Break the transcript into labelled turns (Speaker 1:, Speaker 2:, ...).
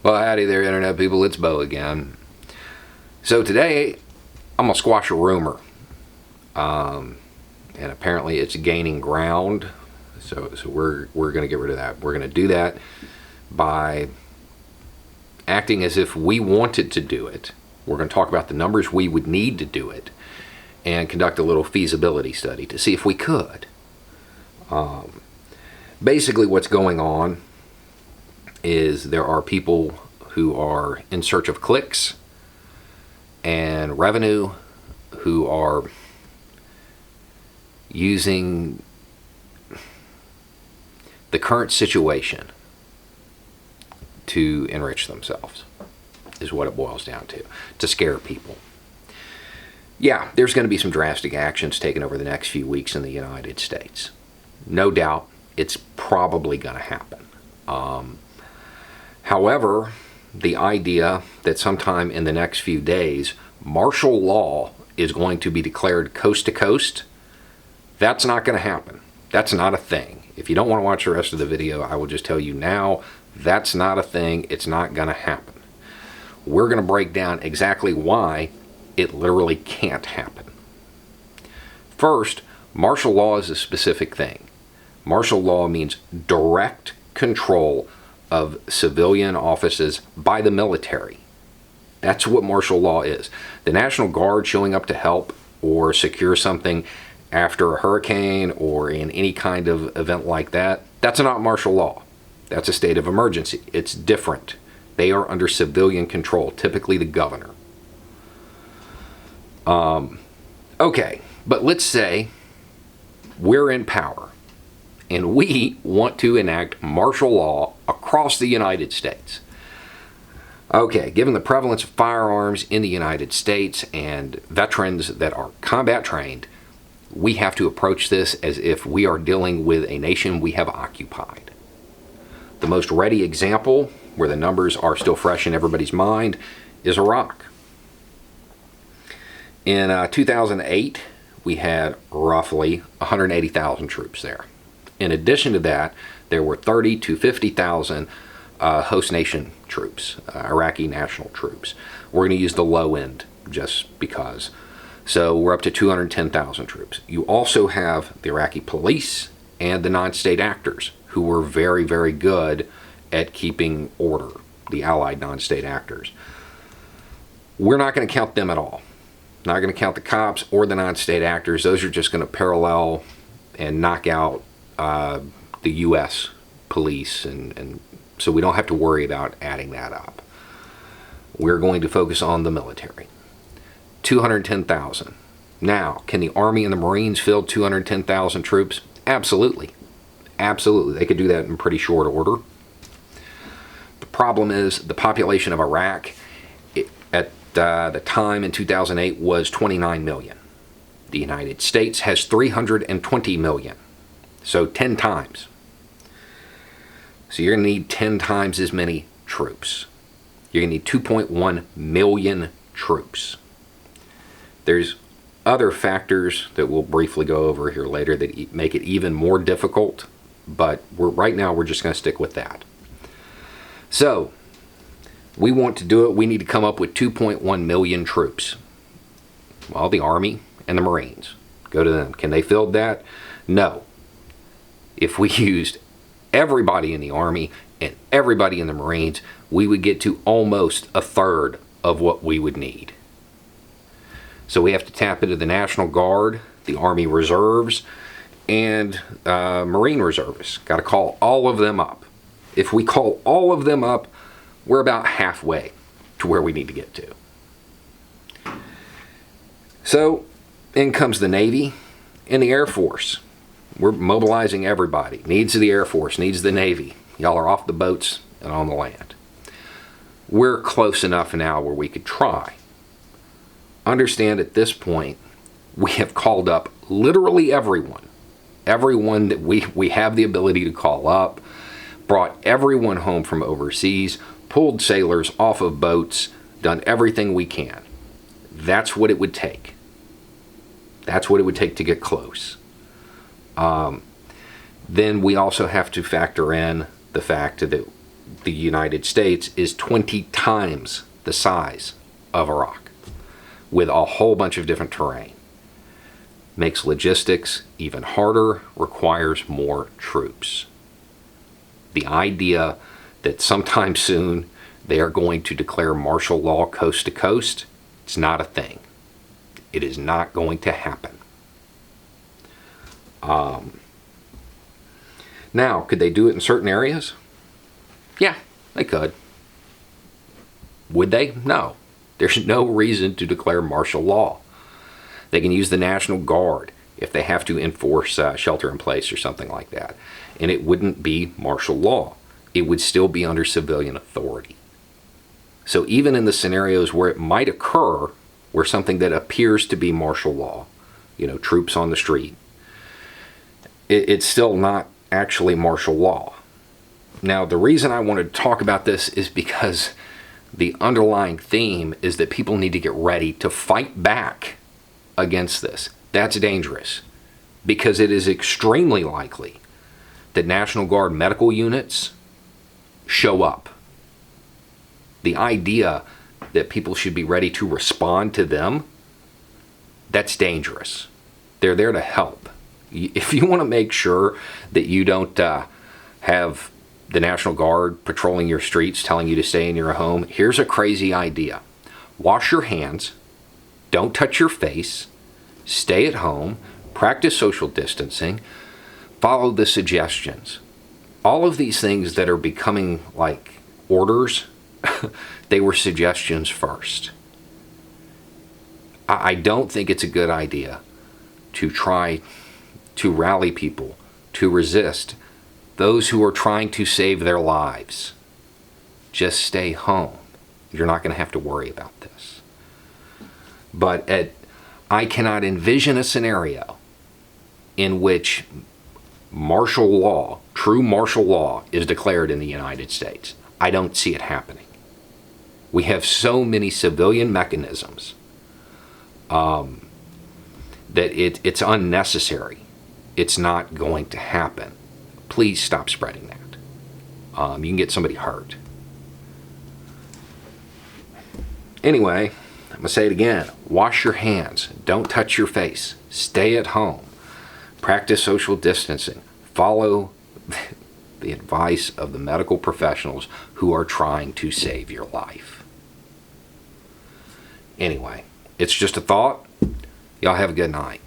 Speaker 1: Well, howdy there, Internet people. It's Bo again. So today, I'm going to squash a rumor. And apparently it's gaining ground. So we're going to get rid of that. We're going to do that by acting as if we wanted to do it. We're going to talk about the numbers we would need to do it and conduct a little feasibility study to see if we could. Basically what's going on is there are people who are in search of clicks and revenue who are using the current situation to enrich themselves, is what it boils down to scare people. Yeah, there's going to be some drastic actions taken over the next few weeks in the United States. No doubt it's probably going to happen. However, the idea that sometime in the next few days, martial law is going to be declared coast to coast, that's not going to happen. That's not a thing. If you don't want to watch the rest of the video, I will just tell you now, that's not a thing. It's not going to happen. We're going to break down exactly why it literally can't happen. First, martial law is a specific thing. Martial law means direct control of civilian offices by the military. That's what martial law is. The National Guard showing up to help or secure something after a hurricane or in any kind of event like that, that's not martial law. That's a state of emergency. It's different. They are under civilian control, typically the governor. Okay, but let's say we're in power and we want to enact martial law across the United States. Okay, given the prevalence of firearms in the United States and veterans that are combat trained, we have to approach this as if we are dealing with a nation we have occupied. The most ready example, where the numbers are still fresh in everybody's mind, is Iraq. In 2008, we had roughly 180,000 troops there. In addition to that, there were 30 to 50,000 host nation troops, Iraqi national troops. We're going to use the low end just because. So we're up to 210,000 troops. You also have the Iraqi police and the non-state actors who were very, very good at keeping order, the allied non-state actors. We're not going to count them at all. Not going to count the cops or the non-state actors. Those are just going to parallel and knock out the U.S. police, and so we don't have to worry about adding that up. We're going to focus on the military. 210,000. Now, can the Army and the Marines field 210,000 troops? Absolutely. Absolutely. They could do that in pretty short order. The problem is the population of Iraq at the time in 2008 was 29 million. The United States has 320 million. So 10 times. So you're going to need 10 times as many troops. You're going to need 2.1 million troops. There's other factors that we'll briefly go over here later that make it even more difficult, but right now we're just going to stick with that. So, we want to do it. We need to come up with 2.1 million troops. Well, the Army and the Marines. Go to them. Can they field that? No. If we used everybody in the Army and everybody in the Marines, we would get to almost a third of what we would need. So we have to tap into the National Guard, the Army Reserves, and Marine Reservists. Got to call all of them up. If we call all of them up, we're about halfway to where we need to get to. So in comes the Navy and the Air Force. We're mobilizing everybody. Needs of the Air Force, needs the Navy. Y'all are off the boats and on the land. We're close enough now where we could try. Understand at this point, we have called up literally everyone. Everyone that we have the ability to call up, brought everyone home from overseas, pulled sailors off of boats, done everything we can. That's what it would take. That's what it would take to get close. Then we also have to factor in the fact that the United States is 20 times the size of Iraq, with a whole bunch of different terrain. Makes logistics even harder, requires more troops. The idea that sometime soon they are going to declare martial law coast to coast, it's not a thing. It is not going to happen. Now, could they do it in certain areas? Yeah, they could. Would they? No. There's no reason to declare martial law. They can use the National Guard if they have to enforce shelter in place or something like that. And it wouldn't be martial law. It would still be under civilian authority. So even in the scenarios where it might occur, where something that appears to be martial law, troops on the street, it's still not actually martial law. Now, the reason I wanted to talk about this is because the underlying theme is that people need to get ready to fight back against this. That's dangerous, because it is extremely likely that National Guard medical units show up. The idea that people should be ready to respond to them, that's dangerous. They're there to help. If you want to make sure that you don't have the National Guard patrolling your streets telling you to stay in your home, here's a crazy idea. Wash your hands, don't touch your face, stay at home, practice social distancing, follow the suggestions. All of these things that are becoming like orders, they were suggestions first. I don't think it's a good idea to try to rally people to resist those who are trying to save their lives. Just stay home. You're not going to have to worry about this. But I cannot envision a scenario in which martial law, true martial law, is declared in the United States. I don't see it happening. We have so many civilian mechanisms that it's unnecessary. It's not going to happen. Please stop spreading that. You can get somebody hurt. Anyway, I'm going to say it again. Wash your hands. Don't touch your face. Stay at home. Practice social distancing. Follow the advice of the medical professionals who are trying to save your life. Anyway, it's just a thought. Y'all have a good night.